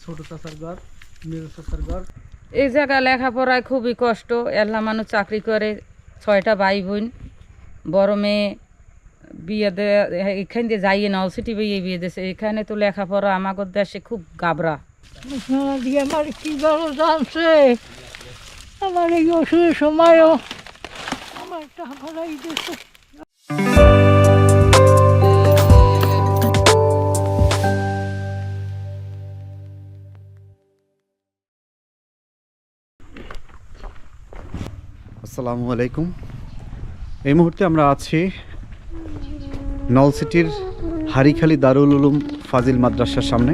ছোট চাচার ঘর, মেজো চাচার ঘর। এই জায়গা লেখাপড়ায় খুবই কষ্ট। এল্লা মানুষ চাকরি করে, 6টা ভাই বোন। বড় মেয়ে বিয়ে দেয় এখান দিয়ে যাইয়ে নলসিটি বিয়ে দিয়েছে। এখানে তো লেখাপড়া আমাদের দেশে খুব গাবরা। আমার কি ভালো জানছে, আমার এই অসুখের সময়ও আমার টাকা দিয়েছে। আসসালামু আলাইকুম। এই মুহূর্তে আমরা আছি নলসিটির হারিখালি দারুল উলুম ফাজিল মাদ্রাসার সামনে।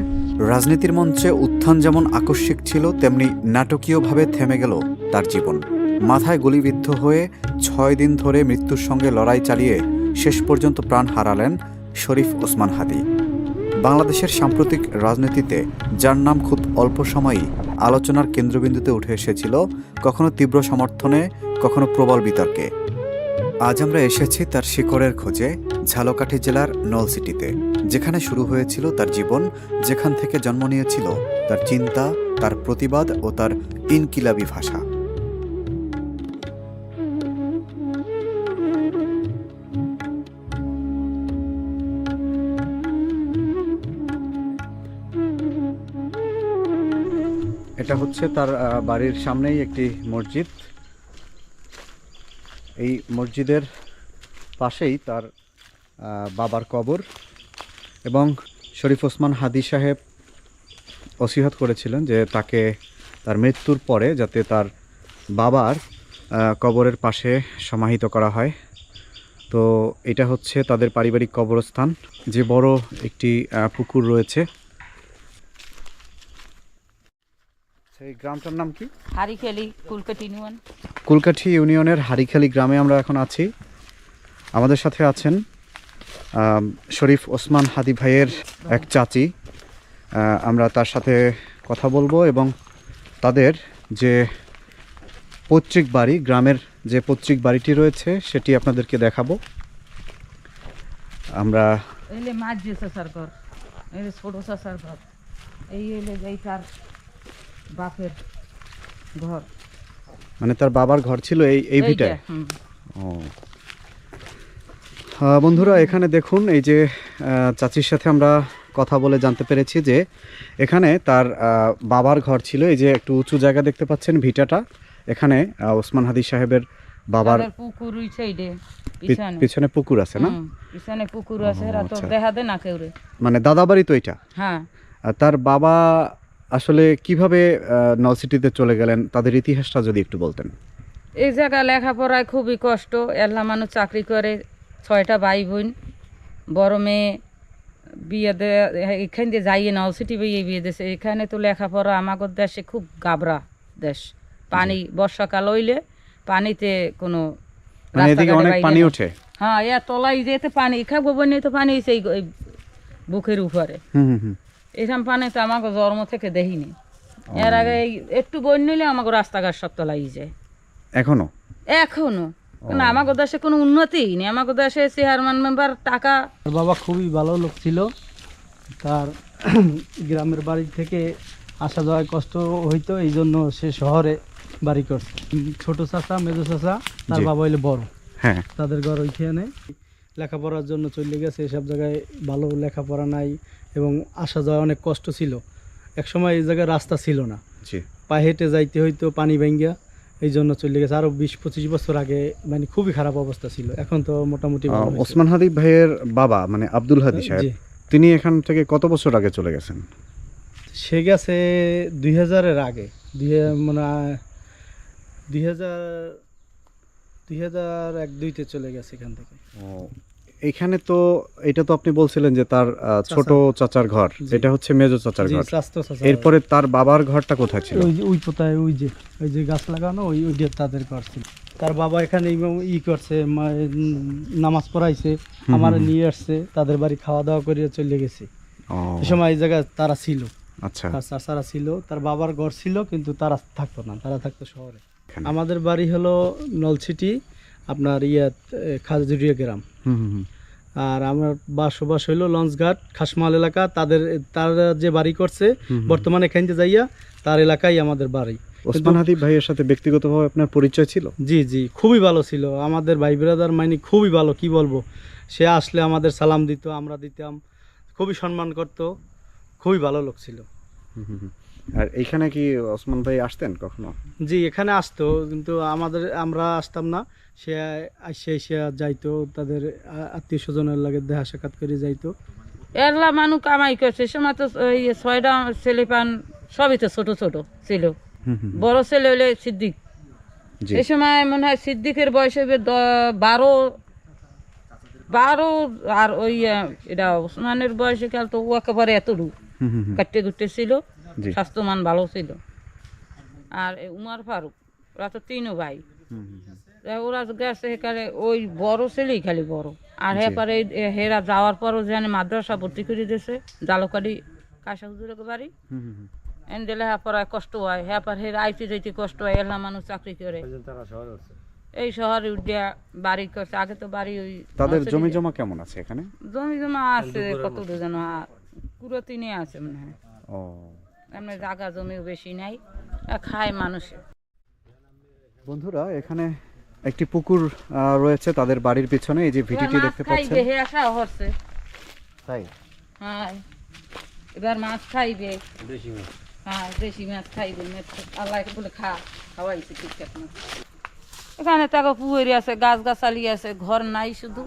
রাজনীতির মঞ্চে উত্থান যেমন আকস্মিক ছিল, তেমনি নাটকীয়ভাবে থেমে গেল তার জীবন। মাথায় গুলিবিদ্ধ হয়ে 6 দিন ধরে মৃত্যুর সঙ্গে লড়াই চালিয়ে শেষ পর্যন্ত প্রাণ হারালেন শরীফ ওসমান হাদী। বাংলাদেশের সাম্প্রতিক রাজনীতিতে যার নাম খুব অল্প সময়েই আলোচনার কেন্দ্রবিন্দুতে উঠে এসেছিল, কখনো তীব্র সমর্থনে, কখনো প্রবল বিতর্কে। আজ আমরা এসেছি তার শিকড়ের খোঁজে ঝালকাঠি জেলার নলসিটিতে, যেখানে শুরু হয়েছিল তার জীবন, যেখান থেকে জন্ম নিয়েছিল তার চিন্তা, তার প্রতিবাদ ও তার ইনকিলাবি ভাষা। এটা হচ্ছে তার বাড়ির সামনেই একটি মসজিদ। এই মসজিদের পাশেই তার বাবার কবর, এবং শরীফ ওসমান হাদী সাহেব ওসিয়ত করেছিলেন যে তাকে তার মৃত্যুর পরে যাতে তার বাবার কবরের পাশে সমাহিত করা হয়। তো এটা হচ্ছে তাদের পারিবারিক কবরস্থান, যে বড় একটি পুকুর রয়েছে। এই গ্রামটার নাম কি? হারিখালি, কুলকাঠি ইউনিয়ন। কুলকাঠি ইউনিয়নের হারিখালি গ্রামে আমরা এখন আছি। আমাদের সাথে আছেন শরীফ ওসমান হাদী ভাইয়ের এক চাচি। আমরা তার সাথে কথা বলবো এবং তাদের যে পৈতৃক বাড়ি, গ্রামের যে পৈতৃক বাড়িটি রয়েছে সেটি আপনাদেরকে দেখাবো। আমরা এলে মাঝ চাচার ঘর, এই ছোট চাচার ঘর, এই এলে যাই তার বাপের ঘর, মানে তার বাবার ঘর ছিল এই ভিটায়। ও বন্ধুরা, এখানে দেখুন, এই যে চাচির সাথে আমরা কথা বলে জানতে পেরেছি যে এখানে তার বাবার ঘর ছিল। এই যে একটু উঁচু জায়গা দেখতে পাচ্ছেন ভিটাটা, এখানে ওসমান হাদী সাহেবের বাবার পুকুর পিছনে পুকুর আছে না? পিছনে পুকুর আছে, দেখা দে না কেউ রে। মানে দাদা বাড়ি তো এটা। হ্যাঁ। তার বাবা আসলে কিভাবে নলসিটিতে চলে গেলেন, তাদের ইতিহাসটা যদি একটু বলতেন। এই জায়গা লেখাপড়ায় খুবই কষ্ট। এল্লা মানুষ চাকরি করে, 6টা ভাই বোন। বড় মেয়ে বিয়ে দেয় এখান দিয়ে যাইয়ে নলসিটি বিয়ে দিয়েছে। এখানে তো লেখাপড়া আমাদের দেশে খুব গাবরা দেশ। পানি বর্ষাকাল হইলে পানিতে কোনো পানি ওঠে। হ্যাঁ, তলাই যেতে পানি খাবো বনে তো পানি সেই বুকের উপরে। এরকম পানি তো আমাকে জন্ম থেকে দেখিনি। এর আগে একটু বন্যা নিলে আমাকে রাস্তাঘাট সব তলাই যায় এখনো। কিন্তু আমাদের দেশে কোনো উন্নতি নেই। আমাদের দেশে চেয়ারম্যান মেম্বার টাকা। বাবা খুবই ভালো লোক ছিল। তার গ্রামের বাড়ি থেকে আসা যাওয়ায় কষ্ট হইতো, এই জন্য সে শহরে বাড়ি করছে। ছোট চাচা, মেজো চাচা, তার বাবা হইলে বড়। হ্যাঁ, তাদের ঘর ওইখানে। লেখাপড়ার জন্য চলে গেছে, এসব জায়গায় ভালো লেখাপড়া নাই এবং আসা যাওয়া অনেক কষ্ট ছিল। একসময় এই জায়গায় রাস্তা ছিল না, পায়ে হেঁটে যাইতে হইতো, পানি ভাঙ্গা, এই জন্য চলে গেছে। আরো 20-25 বছর আগে মানে খুবই খারাপ অবস্থা ছিল। এখন তো মোটামুটি। ওসমান হাদী ভাইয়ের বাবা মানে আব্দুল হাদী সাহেব, তিনি এখান থেকে কত বছর আগে চলে গেছেন? সে গেছে 2000-এর আগে, 2001-2তে চলে গেছে এখান থেকে। এখানে তো এটা তো আপনি বলছিলেন যে তার ছোট চাচার ঘর, এটা হচ্ছে মেজো চাচার ঘর। এরপরে তার বাবার ঘরটা কোথায় ছিল? ওই পোতায়, ওই যে গাছ লাগানো, ওই তাদের ঘর ছিল। তার বাবা এখানে করছে, নামাজ পড়াইছে, আমার নিয়ে আসছে, তাদের বাড়ি খাওয়া দাওয়া করে চলে গেছে। এই সময় এই জায়গায় তারা ছিল। আচ্ছা, চাচারা ছিল, তার বাবার ঘর ছিল, কিন্তু তারা থাকতো না, তারা থাকতো শহরে। আমাদের বাড়ি হলো নলসিটি, আপনার খাজুরিয়া গ্রাম। আর আমার বসবাস হইলো লঞ্চঘাট খাসমাল এলাকা। তারা যে বাড়ি করছে বর্তমানে এখান থেকে যাইয়া তার এলাকায় আমাদের বাড়ি। ওসমান হাদি ভাইয়ের সাথে ব্যক্তিগতভাবে আপনার পরিচয় ছিল? জি জি, খুবই ভালো ছিল আমাদের ভাই ব্রাদার, মানে খুবই ভালো, কি বলবো। সে আসলে আমাদের সালাম দিত, আমরা দিতাম, খুবই সম্মান করত, খুবই ভালো লোক ছিল। আর এইখানে কি ওসমান ভাই আসতেন কখনো? জি, এখানে আসতো, কিন্তু আমরা আসতাম না। সে এসে যাইতো, তাদের আত্মীয় স্বজনের লাগে দেখা সাক্ষাৎ করে যাইতো। এরলা মানুষ কামাই করছে, সে সময় তো ওই 6টা ছেলে পান, সবই তো ছোট ছোট ছিল। বড় ছেলে হলে সিদ্দিক, জি। এই সময় মনে হয় সিদ্দিকের বয়স হবে 12 আর ওই এটা ওসমানের বয়সে কাল তো ও একেবারে এতটু কাটতে কুটতে ছিল, জি। স্বাস্থ্যমান ভালো ছিল। আর এই উমার ফারুক, ওরা তো 3 ভাই। তা ওরা গেছে এখানে, ওই বড় ছেলেই খালি বড়। আর হেপারে হেরা যাওয়ার পরও যেন মাদ্রাসা ভর্তি করে দিয়েছে জালকারি কাশা হুজুরের বাড়ি। এন দিলে হেপার কষ্ট হয়, হেপার হের আইতে যাইতে কষ্ট হয়, এলা মানুষ চাকরি করে এই শহরে উঠিয়া বাড়ি করছে। আগে তো বাড়ি ওই তাদের জমি জমা কেমন আছে এখানে? জমি জমা আছে কত যেন পুরো 3 আছে মনে হয়। ও, এমনি জায়গা জমিও বেশি নাই, খায় মানুষে। বন্ধুরা এখানে একটি পুকুর রয়েছে তাদের বাড়ির পিছনে, এই যে ভিডিওটি দেখতে পাচ্ছেন। হে আসা হচ্ছে তাই? হ্যাঁ, এবার মাছ খাইবে, হ্যাঁ দেশি মাছ খাইবে। আল্লাহ বলে খাওয়াইছে ঠিকঠাক মাছ। এখানে তাকে পুকুরি আছে, গাছ গাছালি আছে, ঘর নাই, শুধু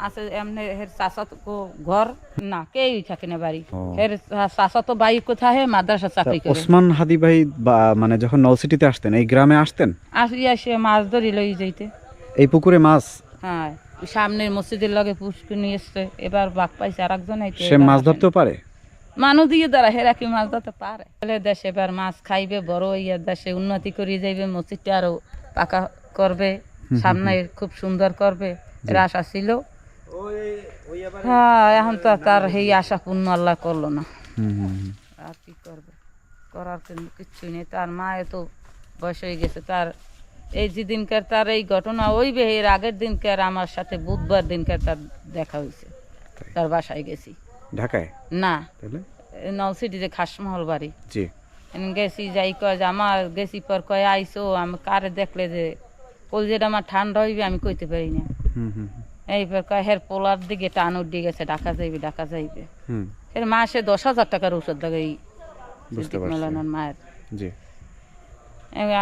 আছে এমনি হের চাষা তো ঘর না, কেউই থাকে না বাড়ি। হের চাষা তো বাড়ি কোথায়, মাদ্রাসা চাকরি করে। ওসমান হাদি ভাই মানে যখন নলসিটিতে আসতেন এই গ্রামে আসতেন? আসে মাছ ধরি লই যাইতে এই পুকুরে মাছ? হ্যাঁ, ওই সামনের মসজিদের লগে পুষ্কর নিয়ে এসছে, এবার বাঘ পাইছে আর একজন। সে মাছ ধরতেও পারে? মানুষ দিয়ে দ্বারা হেরা কি মাছ ধরতে পারে? দেশে এবার মাছ খাইবে, বড় ইয়ে দেশে উন্নতি করে যাইবে, মসজিদটা আরো পাকা করবে, সামনে খুব সুন্দর করবে, এর আশা ছিল। হ্যাঁ, এখন তো তার এই আশা পূর্ণ আল্লাহ করলো না। আর কি করবে, করার কিচ্ছুই নেই। তার মায়ে তো বয়স হয়ে গেছে। তার এই যেদিনকার তার এই ঘটনা হইবে, এর আগের দিনকার আমার সাথে বুধবার দিনকার তার দেখা হয়েছে। তার বাসায় গেছি, ঢাকায় না তাহলে নলসিটিতে খাসমহল বাড়ি। জি। গেছি, যাই কয় যে আমার গেছি পর কয় আইসো, আমি কারে দেখলে যে কলজেটা আমার ঠান্ডা হইবে আমি কইতে পারি না। এইবার কয় হের পোলার দিকে টান উঠিয়ে গেছে, ঢাকা যাইবে। এর মাসে 10,000 টাকার ওষুধ দেয় মেলানোর মায়ের। জি।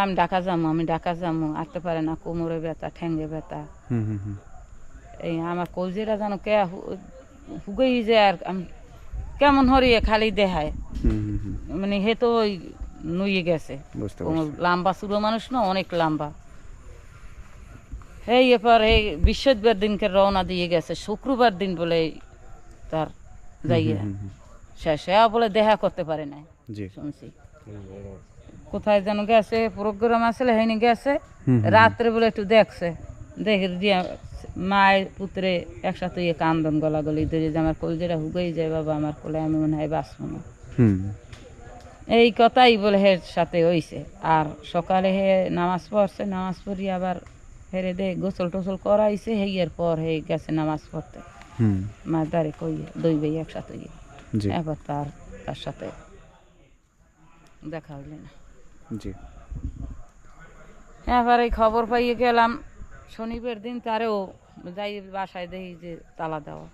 আমি ঢাকা যাবো, আসতে পারে না, কোমরে ব্যথা, ঠ্যাঙ্গে ব্যথা। এই আমার কলজেটা যেন কে হুগেই যায়, আর আমি কেমন হরিয়ে খালি দেখায়, মানে হে তো ওই নুয়ে গেছে। লম্বা চুড়ো মানুষ না, অনেক লম্বা। এই এবার এই বৃহস্পতিবার দিনকে রওনা দিয়ে গেছে, শুক্রবার দিন বলে তার যাইয়া শেষে বলে দেখা করতে পারে না, শুনছি। কোথায় যেন গেছে, প্রোগ্রাম আসলে হয়নি, গেছে রাত্রে বলে একটু দেখছে, দেখে দিয়ে মায়ের পুত্রে একসাথে কান্দন গলাগলি ধরে যে আমার কলজেরা হুগেই যায় বাবা, আমার কোলে আমি মনে হয় বাঁচব না। এই কথাই বলে হের সাথে হইছে। আর সকালে হে নামাজ পড়ছে, নামাজ পড়ি আবার হেরে দে গোসল টোসল করাইছে, হেয়ের পর হে গেছে নামাজ পড়তে। মায়ের দ্বারে কইয়ে 2 ভাই একসাথে গিয়ে, এবার তার সাথে দেখা হইলে না। এবার এই খবর পাইয়ে গেলাম শনিবার দিন, তারেও যাই বাসায় দেখি যে তালা দেওয়া।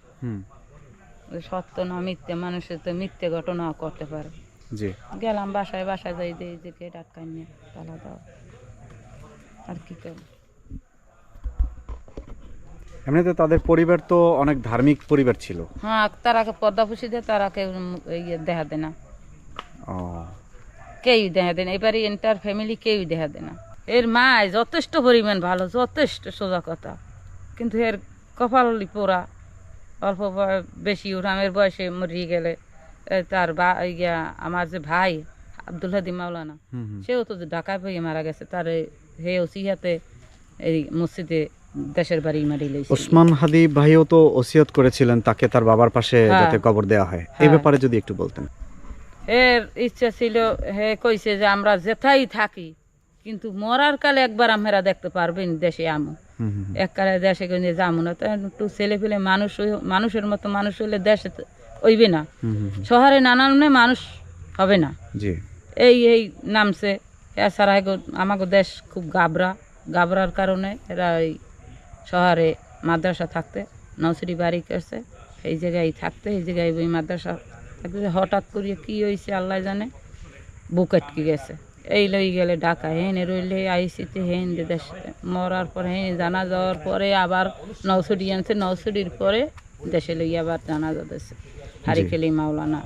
সত্য না মিথ্যে, মানুষের তো মিথ্যে ঘটনা করতে পারে। গেলাম বাসায় যাই দেখি যে কে ডাক্তার নিয়ে তালা দেওয়া। আর কি করব। এমনিতে তাদের পরিবার তো অনেক ধার্মিক পরিবার ছিল। হ্যাঁ, তারাকে পর্দা পুষি দেয়, তারাকে দেখা দেয় না, কেউই দেখা দেয় না। এবারে এন্টার ফ্যামিলি কেউই দেখা দেয় না। এর মা যথেষ্ট পরিমাণ ভালো, যথেষ্ট সোজা কথা, কিন্তু এর কপালি পোড়া। অল্প বেশি উঠামের বয়সে মরিয়ে গেলে তার আমার যে ভাই আব্দুল হাদি মাওলানা, সেও তো ঢাকায় বইয়ে মারা গেছে। তার হেও সিহাতে এই মসজিদে দেশের বাড়ি মারি লইছে। ওসমান হাদি ভাইও তো ওসিয়ত করেছিলেন তাকে তার বাবার পাশে যাতে কবর দেওয়া হয়, এই ব্যাপারে যদি একটু বলতেন। এর ইচ্ছা ছিল, হে কইছে যে আমরা যেথাই থাকি কিন্তু মরার কালে একবার আমরা দেখতে পারবেন দেশে আমু। এককালে দেশে গঞ্জে যাবো না, তো একটু ছেলে পেলে মানুষের মতো মানুষ হইলে দেশে তো হইবে না, শহরে না নামলে মানুষ হবে না। জি এই নামছে। এছাড়া আমাকে দেশ খুব গাবরার কারণে এরা এই শহরে মাদ্রাসা থাকতে নৌসরি বাড়ি করছে, এই জায়গায় থাকতে, এই জায়গায় ওই মাদ্রাসা থাকতে। হঠাৎ করে কি হয়েছে আল্লাহ জানে, বুক আটকে গেছে। এই লই গেলে ঢাকা, হেনে রইলে আইসিতে হেন দেশ মরার পরে হেন জানা যাওয়ার পরে আবার নৌসরি আনছে, নৌসরির পরে দেশে লই আবার জানা যাচ্ছে হারিকেলি মাওলানা,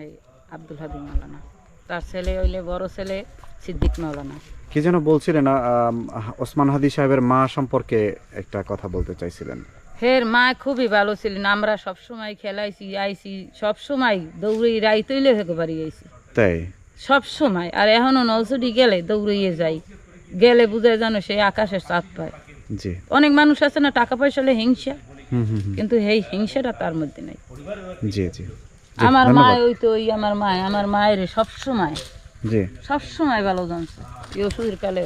এই আব্দুল হাদি মাওলানা, তার ছেলে হইলে বড় ছেলে সিদ্দিক মাওলানা। কি যেন বলছিলেন, ওসমান হাদি সাহেবের মা সম্পর্কে একটা কথা বলতে চাইছিলেন। হের মা খুবই ভালো ছিলেন, আমরা সবসময় খেলাইছি আইছি, সবসময় দৌড়ে রাইতইলে থেকে বাড়ি আইছি তাই সব সময়। আর এখনো নৌসুটি গেলে দৌড়িয়ে যাই, গেলে বুঝে জানো সেই আকাশের চাঁদ পায়। জি অনেক মানুষ আছে না টাকা পয়সা হলে হিংসা, কিন্তু কিন্তু এই হিংসাটা তার মধ্যে নাই। জি জি আমার মা ধন্যবাদ। ওই তো ওই আমার মায়ের সবসময় জি সবসময় ভালো জানছে এই ওষুধের কালে।